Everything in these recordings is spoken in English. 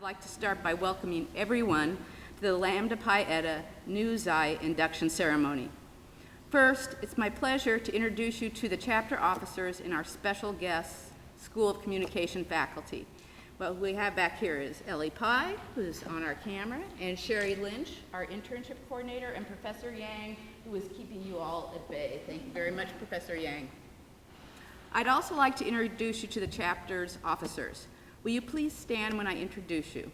like to start by welcoming everyone to the Lambda Pi Eta Nu Xi induction ceremony. First, it's my pleasure to introduce you to the chapter officers and our special guests, School of Communication faculty. What we have back here is Ellie Pai, who's on our camera, and Sherry Lynch, our internship coordinator, and Professor Yang, who is keeping you all at bay. Thank you very much, Professor Yang. I'd also like to introduce you to the chapter's officers. Will you please stand when I introduce you?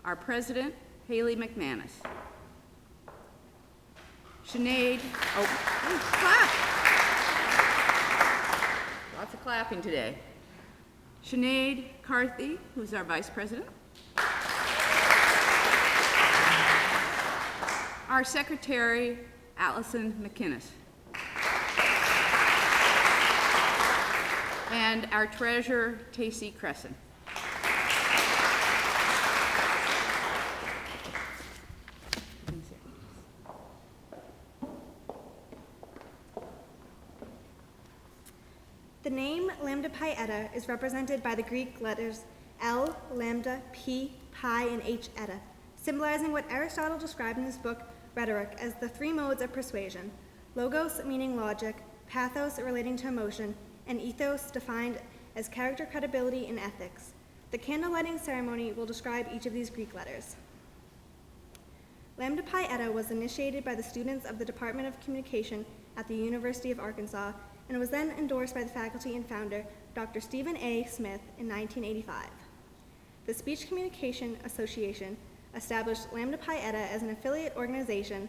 Our president, Haley McManus. Sinead, clap. Lots of clapping today. Sinead Carthy, who's our vice president. Our secretary, Allison McInnes. And our treasurer, Tacey Crescent. The name Lambda Pi Eta is represented by the Greek letters L, Lambda, P, Pi, and H Eta, symbolizing what Aristotle described in his book Rhetoric as the three modes of persuasion: logos, meaning logic, pathos, relating to emotion, and ethos, defined as character, credibility, and ethics. The candle lighting ceremony will describe each of these Greek letters. Lambda Pi Eta was initiated by the students of the Department of Communication at the University of Arkansas and was then endorsed by the faculty and founder, Dr. Stephen A. Smith, in 1985. The Speech Communication Association established Lambda Pi Eta as an affiliate organization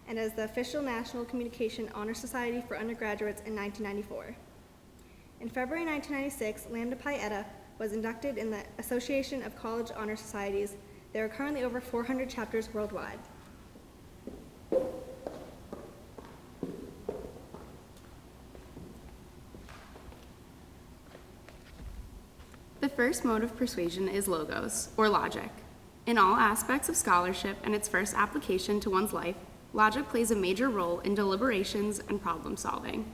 and as the official National Communication Honor Society for undergraduates in 1994. In February 1996, Lambda Pi Eta was inducted in the Association of College Honor Societies. There are currently over 400 chapters worldwide. The first mode of persuasion is logos, or logic. In all aspects of scholarship and its first application to one's life, logic plays a major role in deliberations and problem solving.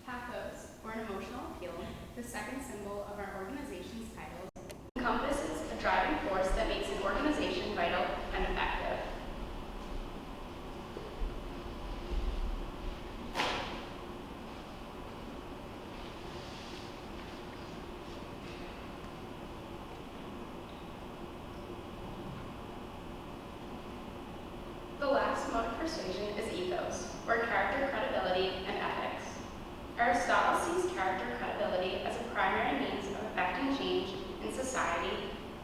Pathos, or an emotional appeal, the second symbol of our organization's title, encompasses a driving force that makes an organization vital and effective. The last mode of persuasion is ethos, or character, credibility, and ethics. Aristotle sees character credibility as a primary means of effecting change in society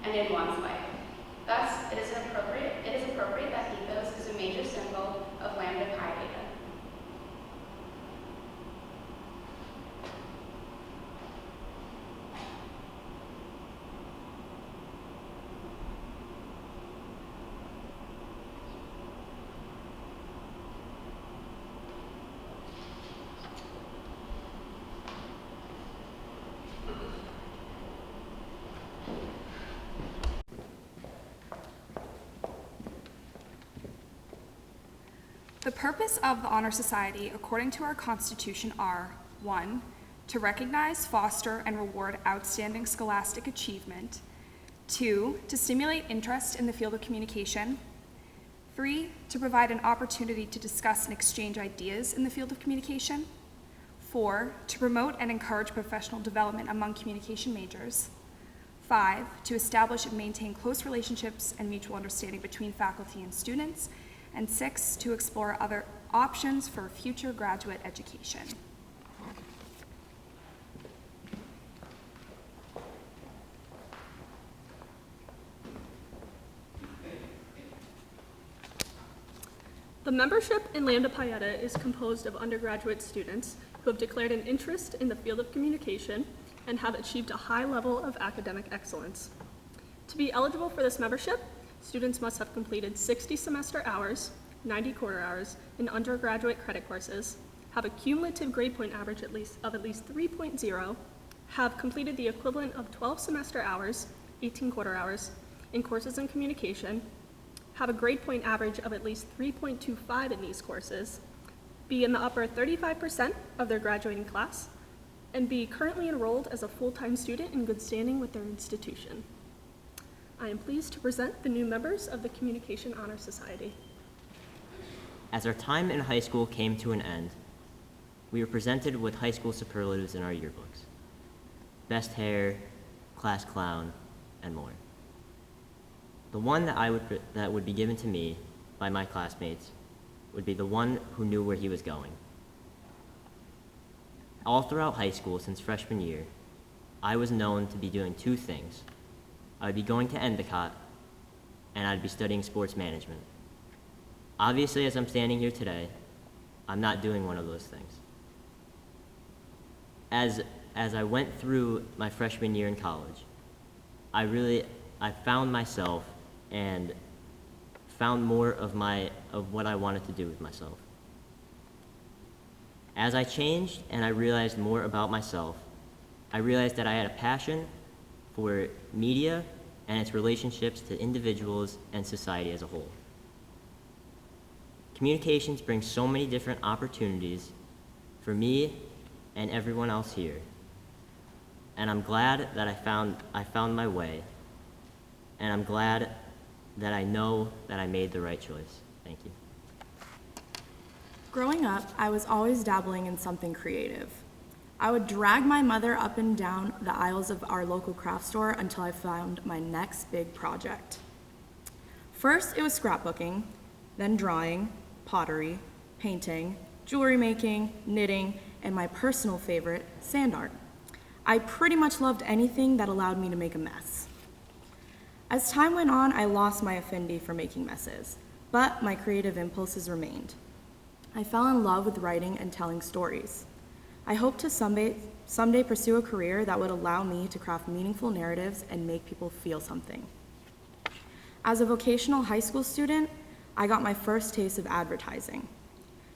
and in one's life. Thus, it is appropriate that ethos is a major symbol of Lambda Pi Eta. The purpose of the Honor Society, according to our Constitution, are 1. To recognize, foster, and reward outstanding scholastic achievement. 2. To stimulate interest in the field of communication. 3. To provide an opportunity to discuss and exchange ideas in the field of communication. 4. To promote and encourage professional development among communication majors. 5. To establish and maintain close relationships and mutual understanding between faculty and students. And 6, to explore other options for future graduate education. The membership in Lambda Pi Eta is composed of undergraduate students who have declared an interest in the field of communication and have achieved a high level of academic excellence. To be eligible for this membership, students must have completed 60 semester hours, 90 quarter hours in undergraduate credit courses, have a cumulative grade point average of at least 3.0, have completed the equivalent of 12 semester hours, 18 quarter hours, in courses in communication, have a grade point average of at least 3.25 in these courses, be in the upper 35% of their graduating class, and be currently enrolled as a full-time student in good standing with their institution. I am pleased to present the new members of the Communication Honor Society. As our time in high school came to an end, we were presented with high school superlatives in our yearbooks. Best hair, class clown, and more. The one that would be given to me by my classmates would be the one who knew where he was going. All throughout high school since freshman year, I was known to be doing two things. I would be going to Endicott, and I'd be studying sports management. Obviously, as I'm standing here today, I'm not doing one of those things. As I went through my freshman year in college, I found myself and found more of what I wanted to do with myself. As I changed and I realized more about myself, I realized that I had a passion for media and its relationships to individuals and society as a whole. Communications brings so many different opportunities for me and everyone else here. And I'm glad that I found my way. And I'm glad that I know that I made the right choice. Thank you. Growing up, I was always dabbling in something creative. I would drag my mother up and down the aisles of our local craft store until I found my next big project. First, it was scrapbooking, then drawing, pottery, painting, jewelry making, knitting, and my personal favorite, sand art. I pretty much loved anything that allowed me to make a mess. As time went on, I lost my affinity for making messes, but my creative impulses remained. I fell in love with writing and telling stories. I hope to someday pursue a career that would allow me to craft meaningful narratives and make people feel something. As a vocational high school student, I got my first taste of advertising.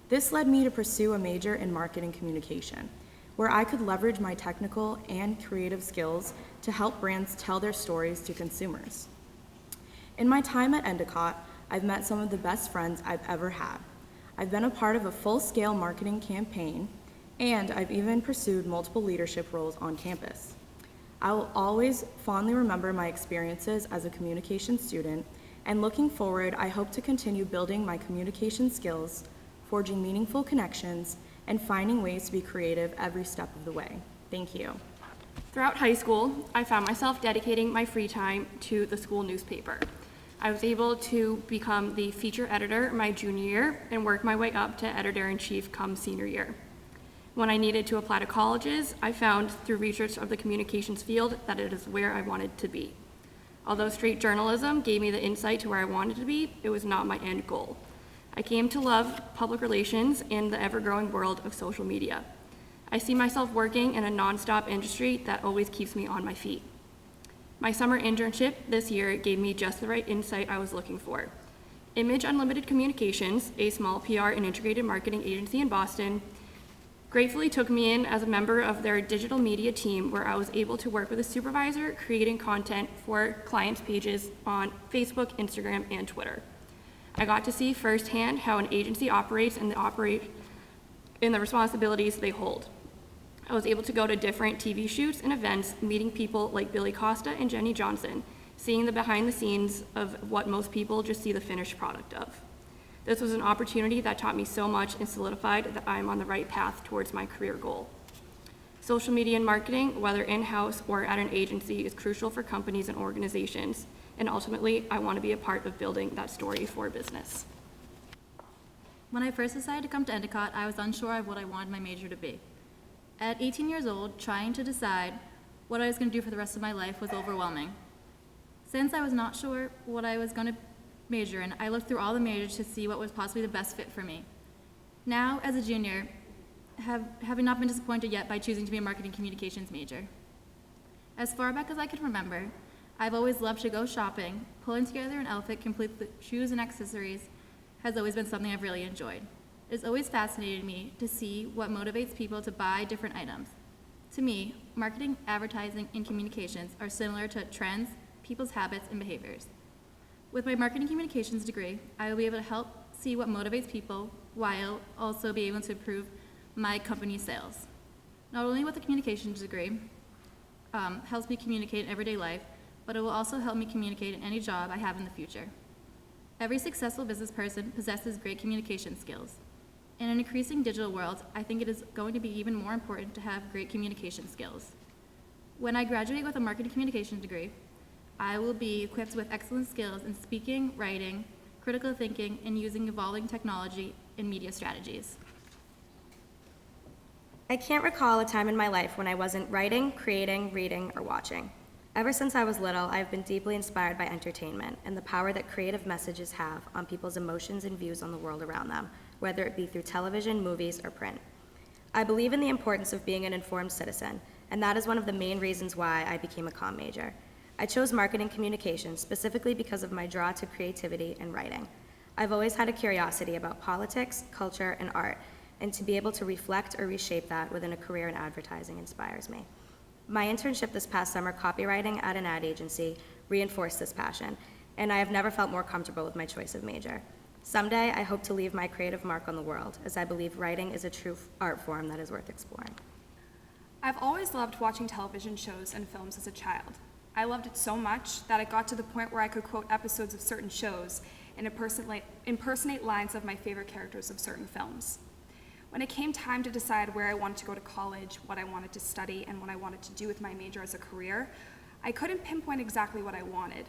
This led me to pursue a major in marketing communication, where I could leverage my technical and creative skills to help brands tell their stories to consumers. In my time at Endicott, I've met some of the best friends I've ever had. I've been a part of a full-scale marketing campaign, and I've even pursued multiple leadership roles on campus. I will always fondly remember my experiences as a communication student, and looking forward, I hope to continue building my communication skills, forging meaningful connections, and finding ways to be creative every step of the way. Thank you. Throughout high school, I found myself dedicating my free time to the school newspaper. I was able to become the feature editor my junior year and work my way up to editor-in-chief come senior year. When I needed to apply to colleges, I found through research of the communications field that it is where I wanted to be. Although straight journalism gave me the insight to where I wanted to be, it was not my end goal. I came to love public relations and the ever-growing world of social media. I see myself working in a nonstop industry that always keeps me on my feet. My summer internship this year gave me just the right insight I was looking for. Image Unlimited Communications, a small PR and integrated marketing agency in Boston, gratefully took me in as a member of their digital media team, where I was able to work with a supervisor creating content for clients' pages on Facebook, Instagram, and Twitter. I got to see firsthand how an agency operates and the responsibilities they hold. I was able to go to different TV shoots and events, meeting people like Billy Costa and Jenny Johnson, seeing the behind the scenes of what most people just see the finished product of. This was an opportunity that taught me so much and solidified that I am on the right path towards my career goal. Social media and marketing, whether in-house or at an agency, is crucial for companies and organizations. And ultimately, I want to be a part of building that story for business. When I first decided to come to Endicott, I was unsure of what I wanted my major to be. At 18 years old, trying to decide what I was going to do for the rest of my life was overwhelming. Since I was not sure what I was going to major in, I looked through all the majors to see what was possibly the best fit for me. Now, as a junior, having not been disappointed yet by choosing to be a marketing communications major. As far back as I can remember, I've always loved to go shopping. Pulling together an outfit complete with shoes and accessories has always been something I've really enjoyed. It's always fascinated me to see what motivates people to buy different items. To me, marketing, advertising, and communications are similar to trends, people's habits and behaviors. With my marketing communications degree, I will be able to help see what motivates people while also be able to improve my company's sales. Not only with the communications degree, helps me communicate in everyday life, but it will also help me communicate in any job I have in the future. Every successful business person possesses great communication skills. In an increasing digital world, I think it is going to be even more important to have great communication skills. When I graduate with a marketing communications degree, I will be equipped with excellent skills in speaking, writing, critical thinking, and using evolving technology and media strategies. I can't recall a time in my life when I wasn't writing, creating, reading, or watching. Ever since I was little, I have been deeply inspired by entertainment and the power that creative messages have on people's emotions and views on the world around them, whether it be through television, movies, or print. I believe in the importance of being an informed citizen, and that is one of the main reasons why I became a comm major. I chose marketing communications specifically because of my draw to creativity and writing. I've always had a curiosity about politics, culture, and art, and to be able to reflect or reshape that within a career in advertising inspires me. My internship this past summer copywriting at an ad agency reinforced this passion, and I have never felt more comfortable with my choice of major. Someday, I hope to leave my creative mark on the world, as I believe writing is a true art form that is worth exploring. I've always loved watching television shows and films as a child. I loved it so much that it got to the point where I could quote episodes of certain shows and impersonate lines of my favorite characters of certain films. When it came time to decide where I wanted to go to college, what I wanted to study, and what I wanted to do with my major as a career, I couldn't pinpoint exactly what I wanted.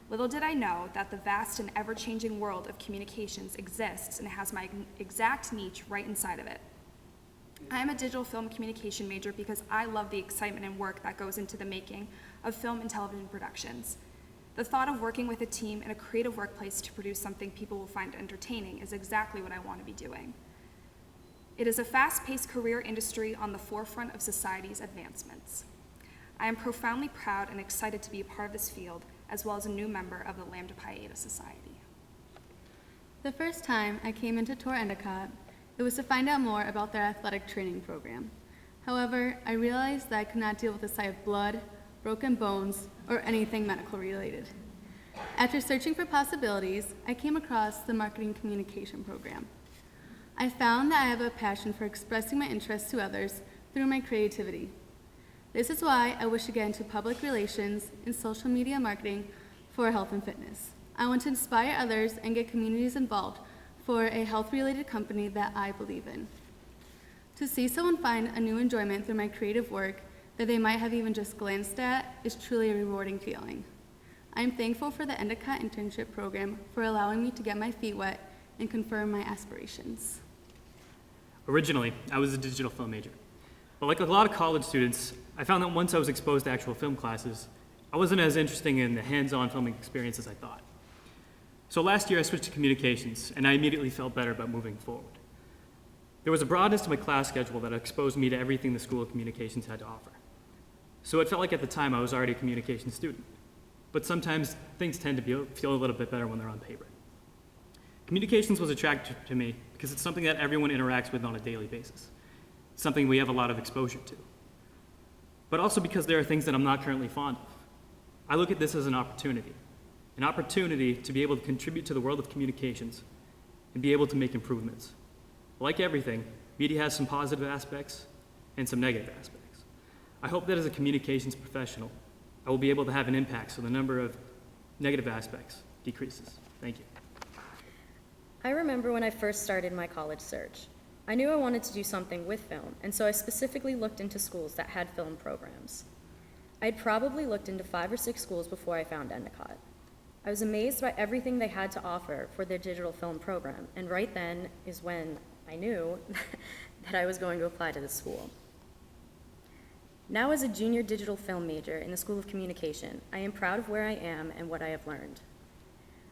Little did I know that the vast and ever-changing world of communications exists and has my exact niche right inside of it. I am a digital film communication major because I love the excitement and work that goes into the making of film and television productions. The thought of working with a team in a creative workplace to produce something people will find entertaining is exactly what I want to be doing. It is a fast-paced career industry on the forefront of society's advancements. I am profoundly proud and excited to be a part of this field, as well as a new member of the Lambda Pi Eta Society. The first time I came into tour Endicott, it was to find out more about their athletic training program. However, I realized that I could not deal with the sight of blood, broken bones, or anything medical related. After searching for possibilities, I came across the marketing communication program. I found that I have a passion for expressing my interests to others through my creativity. This is why I wish to get into public relations and social media marketing for health and fitness. I want to inspire others and get communities involved for a health-related company that I believe in. To see someone find a new enjoyment through my creative work that they might have even just glanced at is truly a rewarding feeling. I am thankful for the Endicott internship program for allowing me to get my feet wet and confirm my aspirations. Originally, I was a digital film major. But like a lot of college students, I found that once I was exposed to actual film classes, I wasn't as interested in the hands-on filming experience as I thought. So last year I switched to communications, and I immediately felt better about moving forward. There was a broadness to my class schedule that exposed me to everything the School of Communications had to offer. So it felt like at the time I was already a communications student. But sometimes things tend to feel a little bit better when they're on paper. Communications was attractive to me because it's something that everyone interacts with on a daily basis. It's something we have a lot of exposure to. But also because there are things that I'm not currently fond of. I look at this as an opportunity to be able to contribute to the world of communications and be able to make improvements. Like everything, media has some positive aspects and some negative aspects. I hope that as a communications professional, I will be able to have an impact so the number of negative aspects decreases. Thank you. I remember when I first started my college search. I knew I wanted to do something with film, and so I specifically looked into schools that had film programs. I'd probably looked into 5 or 6 schools before I found Endicott. I was amazed by everything they had to offer for their digital film program, and right then is when I knew that I was going to apply to the school. Now as a junior digital film major in the School of Communication, I am proud of where I am and what I have learned.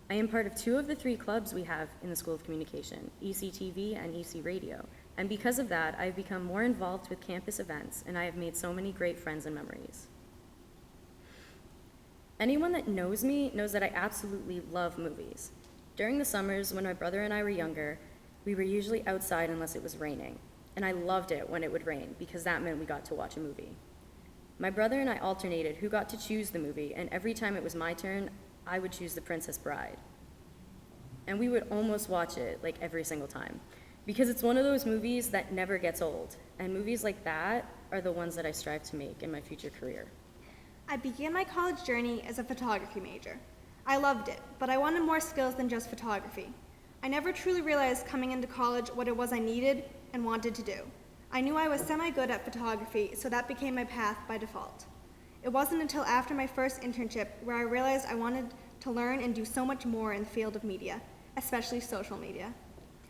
I am part of 2 of the 3 clubs we have in the School of Communication, ECTV and EC Radio, and because of that, I have become more involved with campus events, and I have made so many great friends and memories. Anyone that knows me knows that I absolutely love movies. During the summers, when my brother and I were younger, we were usually outside unless it was raining, and I loved it when it would rain because that meant we got to watch a movie. My brother and I alternated who got to choose the movie, and every time it was my turn, I would choose The Princess Bride. And we would almost watch it like every single time, because it's one of those movies that never gets old, and movies like that are the ones that I strive to make in my future career. I began my college journey as a photography major. I loved it, but I wanted more skills than just photography. I never truly realized coming into college what it was I needed and wanted to do. I knew I was semi-good at photography, so that became my path by default. It wasn't until after my first internship where I realized I wanted to learn and do so much more in the field of media, especially social media.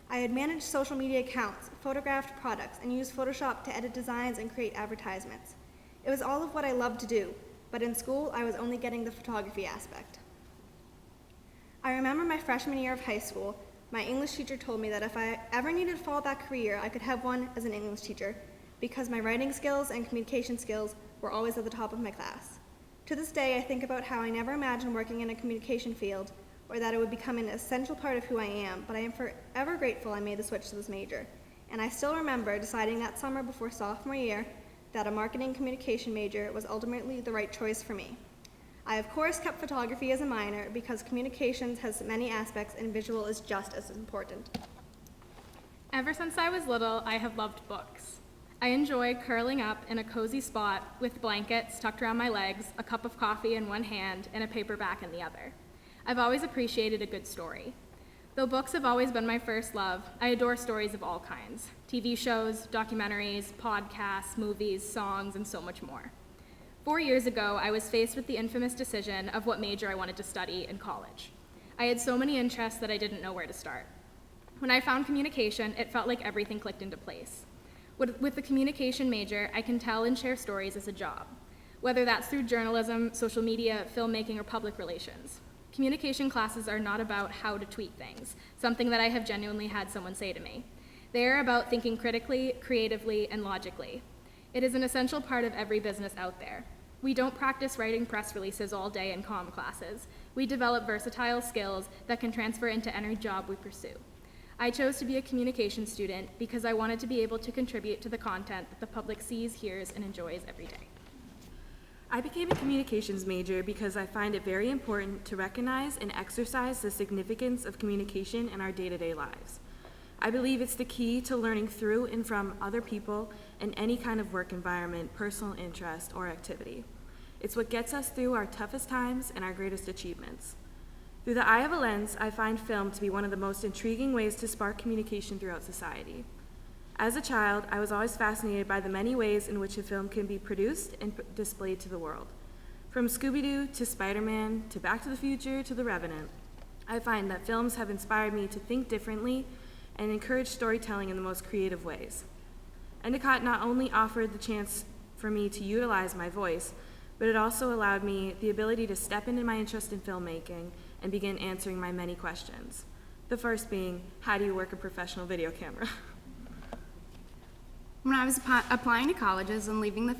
I had managed social media accounts, photographed products, and used Photoshop to edit designs and create advertisements. It was all of what I loved to do, but in school I was only getting the photography aspect. I remember my freshman year of high school, my English teacher told me that if I ever needed a fallback career, I could have one as an English teacher, because my writing skills and communication skills were always at the top of my class. To this day, I think about how I never imagined working in a communication field, or that it would become an essential part of who I am, but I am forever grateful I made the switch to this major. And I still remember deciding that summer before sophomore year that a marketing communication major was ultimately the right choice for me. I of course kept photography as a minor because communications has many aspects and visual is just as important. Ever since I was little, I have loved books. I enjoy curling up in a cozy spot with blankets tucked around my legs, a cup of coffee in one hand, and a paperback in the other. I've always appreciated a good story. Though books have always been my first love, I adore stories of all kinds: TV shows, documentaries, podcasts, movies, songs, and so much more. 4 years ago, I was faced with the infamous decision of what major I wanted to study in college. I had so many interests that I didn't know where to start. When I found communication, it felt like everything clicked into place. With the communication major, I can tell and share stories as a job, whether that's through journalism, social media, filmmaking, or public relations. Communication classes are not about how to tweet things, something that I have genuinely had someone say to me. They are about thinking critically, creatively, and logically. It is an essential part of every business out there. We don't practice writing press releases all day in comm classes. We develop versatile skills that can transfer into any job we pursue. I chose to be a communication student because I wanted to be able to contribute to the content that the public sees, hears, and enjoys every day. I became a communications major because I find it very important to recognize and exercise the significance of communication in our day-to-day lives. I believe it's the key to learning through and from other people in any kind of work environment, personal interest, or activity. It's what gets us through our toughest times and our greatest achievements. Through the eye of a lens, I find film to be one of the most intriguing ways to spark communication throughout society. As a child, I was always fascinated by the many ways in which a film can be produced and displayed to the world. From Scooby-Doo to Spider-Man to Back to the Future to The Revenant, I find that films have inspired me to think differently and encourage storytelling in the most creative ways. Endicott not only offered the chance for me to utilize my voice, but it also allowed me the ability to step into my interest in filmmaking and begin answering my many questions. The first being, how do you work a professional video camera? When I was applying to colleges and leaving the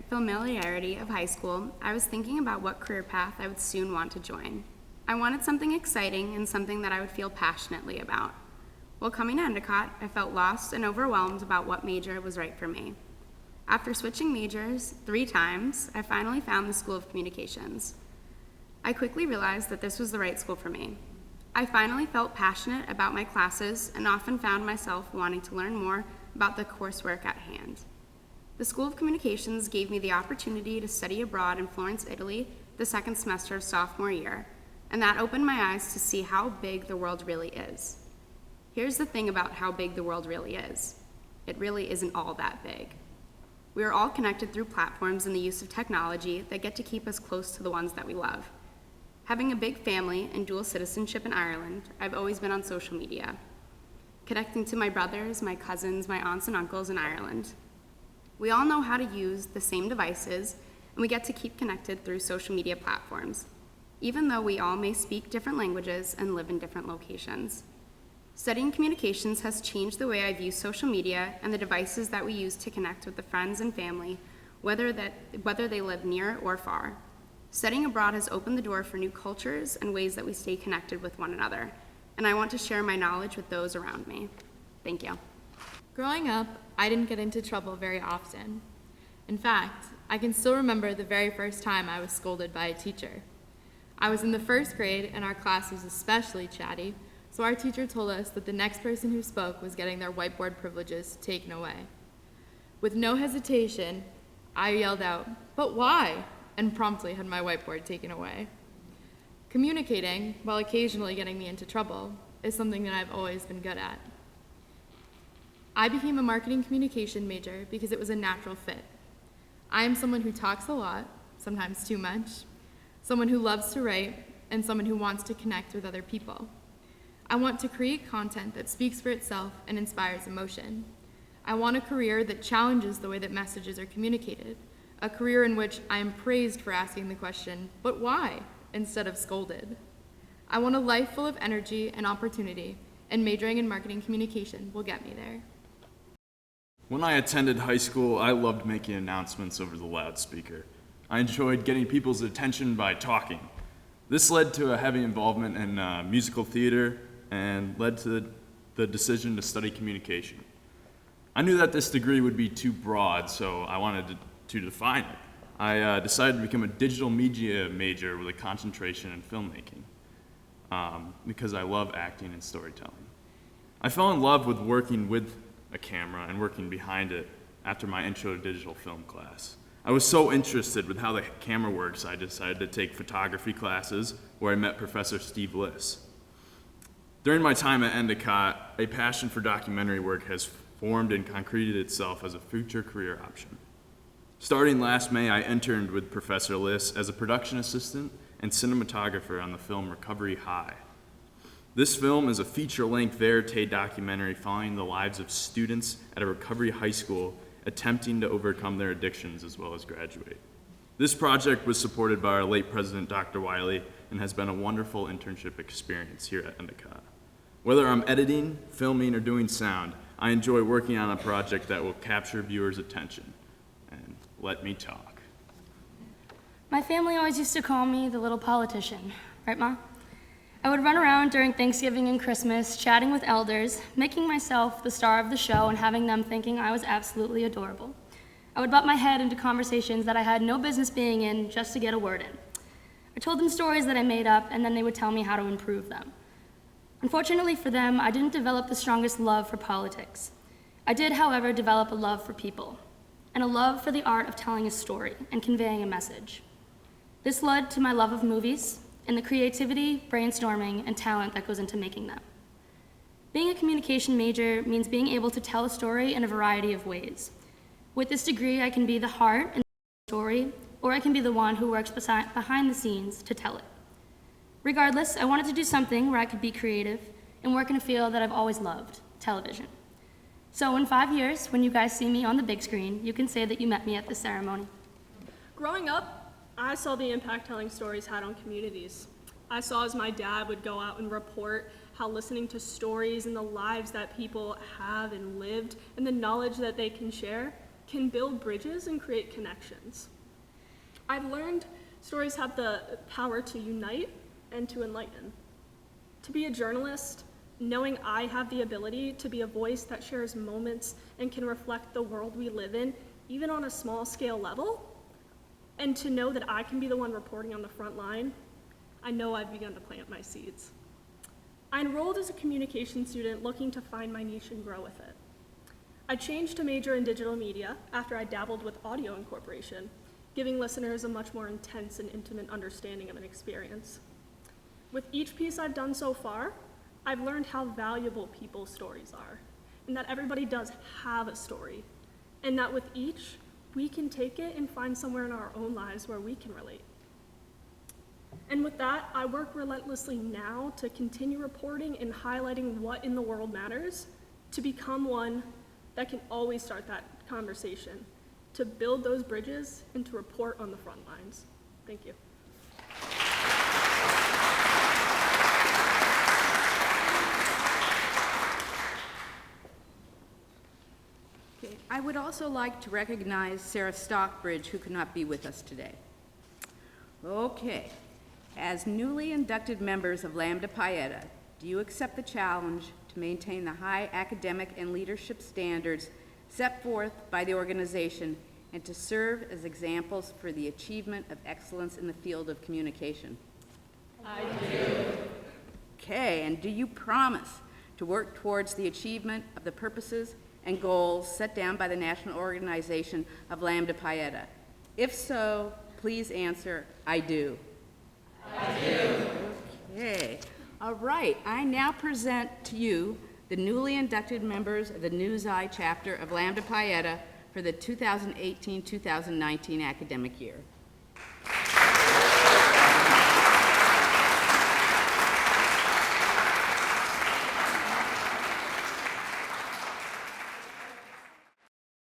familiarity of high school, I was thinking about what career path I would soon want to join. I wanted something exciting and something that I would feel passionately about. While coming to Endicott, I felt lost and overwhelmed about what major was right for me. After switching majors 3 times, I finally found the School of Communications. I quickly realized that this was the right school for me. I finally felt passionate about my classes and often found myself wanting to learn more about the coursework at hand. The School of Communications gave me the opportunity to study abroad in Florence, Italy, the second semester of sophomore year, and that opened my eyes to see how big the world really is. Here's the thing about how big the world really is. It really isn't all that big. We are all connected through platforms and the use of technology that get to keep us close to the ones that we love. Having a big family and dual citizenship in Ireland, I've always been on social media, connecting to my brothers, my cousins, my aunts and uncles in Ireland. We all know how to use the same devices, and we get to keep connected through social media platforms, even though we all may speak different languages and live in different locations. Studying communications has changed the way I view social media and the devices that we use to connect with the friends and family, whether they live near or far. Studying abroad has opened the door for new cultures and ways that we stay connected with one another, and I want to share my knowledge with those around me. Thank you. Growing up, I didn't get into trouble very often. In fact, I can still remember the very first time I was scolded by a teacher. I was in the first grade and our class was especially chatty, so our teacher told us that the next person who spoke was getting their whiteboard privileges taken away. With no hesitation, I yelled out, "But why?" and promptly had my whiteboard taken away. Communicating, while occasionally getting me into trouble, is something that I've always been good at. I became a marketing communication major because it was a natural fit. I am someone who talks a lot, sometimes too much, someone who loves to write, and someone who wants to connect with other people. I want to create content that speaks for itself and inspires emotion. I want a career that challenges the way that messages are communicated, a career in which I am praised for asking the question, "But why?" instead of scolded. I want a life full of energy and opportunity, and majoring in marketing communication will get me there. When I attended high school, I loved making announcements over the loudspeaker. I enjoyed getting people's attention by talking. This led to a heavy involvement in musical theater and led to the decision to study communication. I knew that this degree would be too broad, so I wanted to define it. I decided to become a digital media major with a concentration in filmmaking because I love acting and storytelling. I fell in love with working with a camera and working behind it after my intro to digital film class. I was so interested with how the camera works, I decided to take photography classes where I met Professor Steve Liss. During my time at Endicott, a passion for documentary work has formed and concreted itself as a future career option. Starting last May, I interned with Professor Liss as a production assistant and cinematographer on the film Recovery High. This film is a feature-length verite documentary following the lives of students at a recovery high school attempting to overcome their addictions as well as graduate. This project was supported by our late president, Dr. Wiley, and has been a wonderful internship experience here at Endicott. Whether I'm editing, filming, or doing sound, I enjoy working on a project that will capture viewers' attention. And let me talk. My family always used to call me the little politician, right, Ma? I would run around during Thanksgiving and Christmas, chatting with elders, making myself the star of the show and having them thinking I was absolutely adorable. I would butt my head into conversations that I had no business being in just to get a word in. I told them stories that I made up, and then they would tell me how to improve them. Unfortunately for them, I didn't develop the strongest love for politics. I did, however, develop a love for people, and a love for the art of telling a story and conveying a message. This led to my love of movies, and the creativity, brainstorming, and talent that goes into making them. Being a communication major means being able to tell a story in a variety of ways. With this degree, I can be the heart in the story, or I can be the one who works behind the scenes to tell it. Regardless, I wanted to do something where I could be creative and work in a field that I've always loved, television. So in 5 years, when you guys see me on the big screen, you can say that you met me at the ceremony. Growing up, I saw the impact telling stories had on communities. I saw as my dad would go out and report how listening to stories and the lives that people have and lived and the knowledge that they can share can build bridges and create connections. I've learned stories have the power to unite and to enlighten. To be a journalist, knowing I have the ability to be a voice that shares moments and can reflect the world we live in, even on a small scale level, and to know that I can be the one reporting on the front line, I know I've begun to plant my seeds. I enrolled as a communication student looking to find my niche and grow with it. I changed to major in digital media after I dabbled with audio incorporation, giving listeners a much more intense and intimate understanding of an experience. With each piece I've done so far, I've learned how valuable people's stories are, and that everybody does have a story, and that with each, we can take it and find somewhere in our own lives where we can relate. And with that, I work relentlessly now to continue reporting and highlighting what in the world matters, to become one that can always start that conversation, to build those bridges, and to report on the front lines. Thank you. I would also like to recognize Sarah Stockbridge, who could not be with us today. Okay, as newly inducted members of Lambda Pi Eta, do you accept the challenge to maintain the high academic and leadership standards set forth by the organization and to serve as examples for the achievement of excellence in the field of communication? I do. Okay, and do you promise to work towards the achievement of the purposes and goals set down by the National Organization of Lambda Pi Eta? If so, please answer, I do. I do. Okay. All right, I now present to you the newly inducted members of the Nu Xi chapter of Lambda Pi Eta for the 2018-2019 academic year.